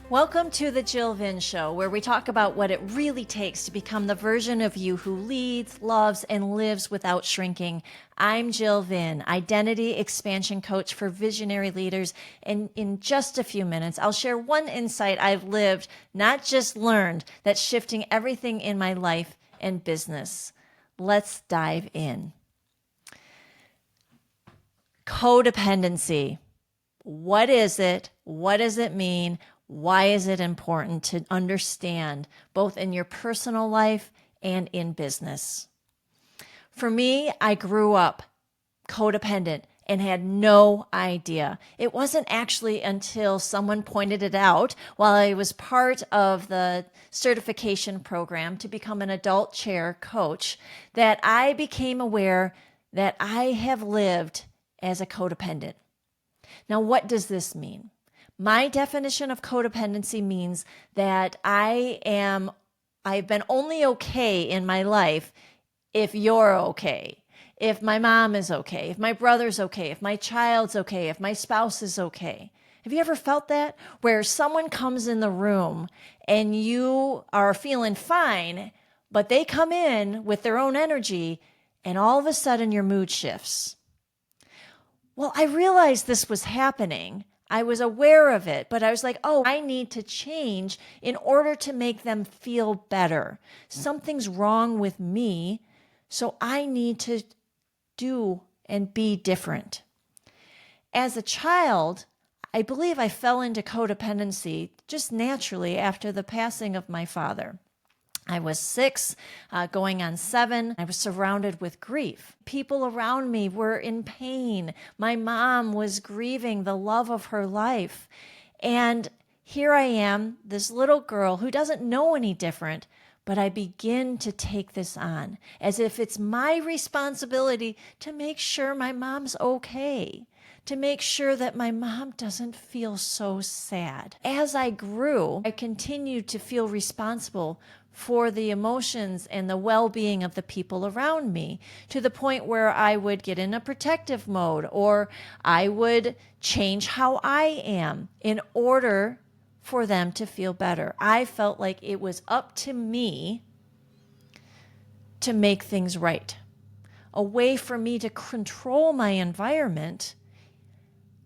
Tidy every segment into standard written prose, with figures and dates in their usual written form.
Welcome to the Jill Vyn Show, where we talk about what it really takes to become the version of you who leads, loves, and lives without shrinking. I'm Jill Vyn, identity expansion coach for visionary leaders, and in just a few minutes, I'll share one insight I've lived, not just learned, that's shifting everything in my life and business. Let's dive in. Codependency. What is it? What does it mean? Why is it important to understand both in your personal life and in business? For me, I grew up codependent and had no idea. It wasn't actually until someone pointed it out while I was part of the certification program to become an adult chair coach that I became aware that I have lived as a codependent. Now, what does this mean? My definition of codependency means that I've been only okay in my life if you're okay, if my mom is okay, if my brother's okay, if my child's okay, if my spouse is okay. Have you ever felt that? Where someone comes in the room and you are feeling fine, but they come in with their own energy and all of a sudden your mood shifts. Well, I realized this was happening. I was aware of it, but I was like, oh, I need to change in order to make them feel better. Something's wrong with me, so I need to do and be different. As a child, I believe I fell into codependency just naturally after the passing of my father. I was 6, going on 7. I was surrounded with grief. People around me were in pain. My mom was grieving the love of her life. And here I am, this little girl who doesn't know any different, but I begin to take this on as if it's my responsibility to make sure my mom's okay, to make sure that my mom doesn't feel so sad. As I grew, I continued to feel responsible for the emotions and the well-being of the people around me, to the point where I would get in a protective mode, or I would change how I am in order for them to feel better. I felt like it was up to me to make things right, a way for me to control my environment,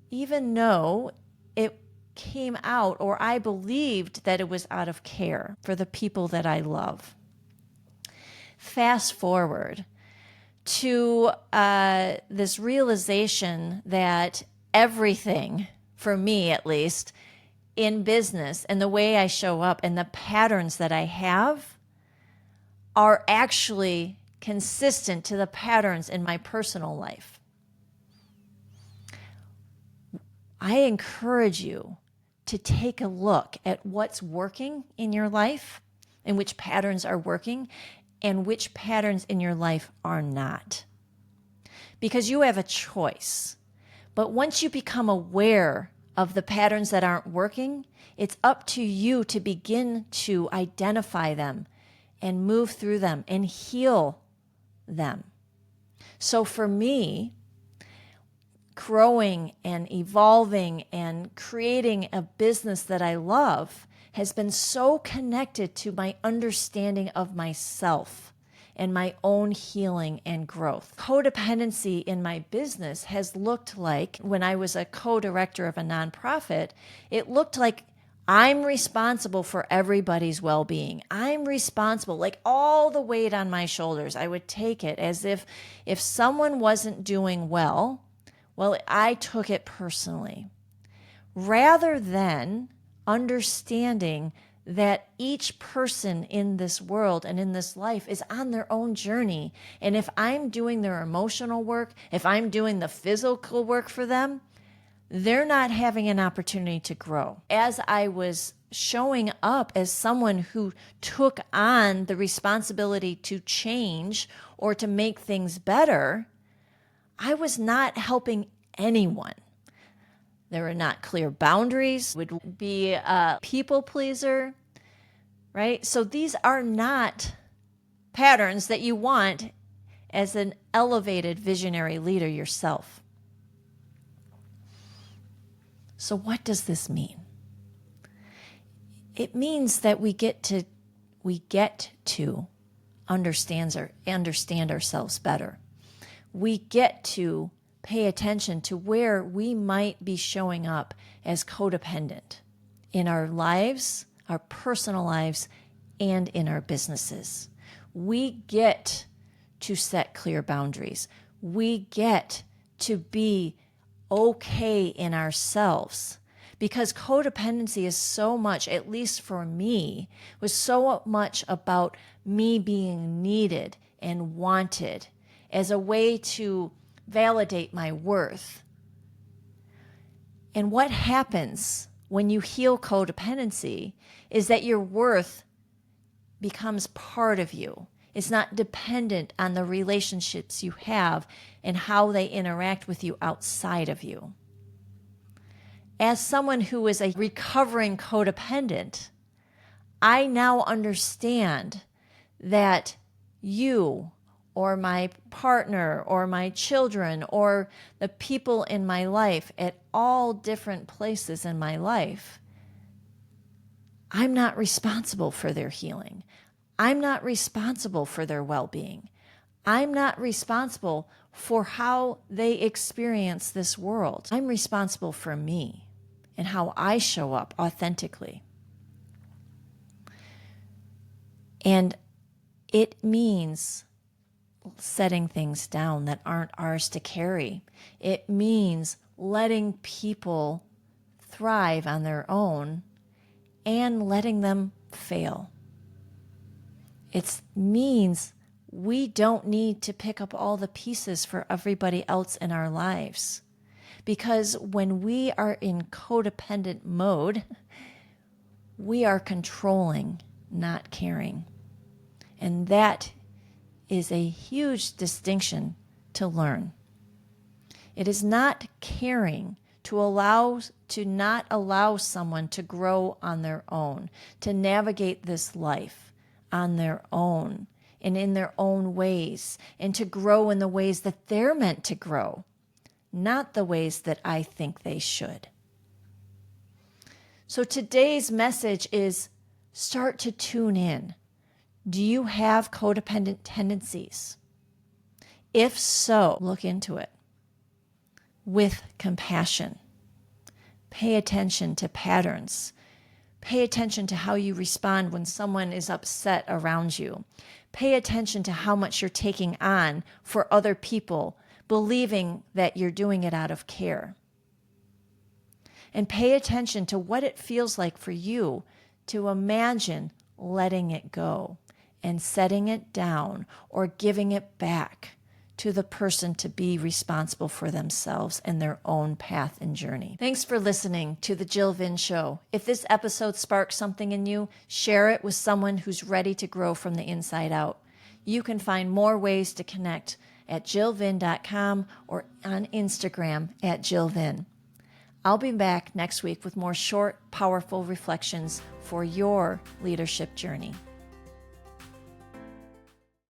even though it came out, or I believed that it was out of care for the people that I love. Fast forward to this realization that everything, for me at least, in business and the way I show up and the patterns that I have are actually consistent to the patterns in my personal life. I encourage you to take a look at what's working in your life and which patterns are working and which patterns in your life are not. Because you have a choice. But once you become aware of the patterns that aren't working, it's up to you to begin to identify them and move through them and heal them. So for me, growing and evolving and creating a business that I love has been so connected to my understanding of myself and my own healing and growth. Codependency in my business has looked like, when I was a co-director of a nonprofit, it looked like I'm responsible for everybody's well-being. I'm responsible, like all the weight on my shoulders. I would take it as if someone wasn't doing well, I took it personally, rather than understanding that each person in this world and in this life is on their own journey. And if I'm doing their emotional work, if I'm doing the physical work for them, they're not having an opportunity to grow. As I was showing up as someone who took on the responsibility to change or to make things better, I was not helping anyone. There were not clear boundaries, would be a people pleaser, right? So these are not patterns that you want as an elevated visionary leader yourself. So what does this mean? it means that we get to understand ourselves better. We get to pay attention to where we might be showing up as codependent in our lives, our personal lives, and in our businesses. We get to set clear boundaries. We get to be okay in ourselves, because codependency is so much, at least for me, was so much about me being needed and wanted as a way to validate my worth. And what happens when you heal codependency is that your worth becomes part of you. It's not dependent on the relationships you have and how they interact with you outside of you. As someone who is a recovering codependent, I now understand that you or my partner or my children or the people in my life at all different places in my life, I'm not responsible for their healing. I'm not responsible for their well-being. I'm not responsible for how they experience this world. I'm responsible for me and how I show up authentically. And it means setting things down that aren't ours to carry. It means letting people thrive on their own and letting them fail. It means we don't need to pick up all the pieces for everybody else in our lives. Because when we are in codependent mode, we are controlling, not caring. And that is a huge distinction to learn. It is not caring to not allow someone to grow on their own, to navigate this life on their own and in their own ways, and to grow in the ways that they're meant to grow, not the ways that I think they should. So today's message is start to tune in. Do you have codependent tendencies? If so, look into it with compassion. Pay attention to patterns. Pay attention to how you respond when someone is upset around you. Pay attention to how much you're taking on for other people, believing that you're doing it out of care. And pay attention to what it feels like for you to imagine letting it go and setting it down or giving it back to the person to be responsible for themselves and their own path and journey. Thanks for listening to The Jill Vyn Show. If this episode sparked something in you, share it with someone who's ready to grow from the inside out. You can find more ways to connect at jillvyn.com or on Instagram at jillvyn. I'll be back next week with more short, powerful reflections for your leadership journey.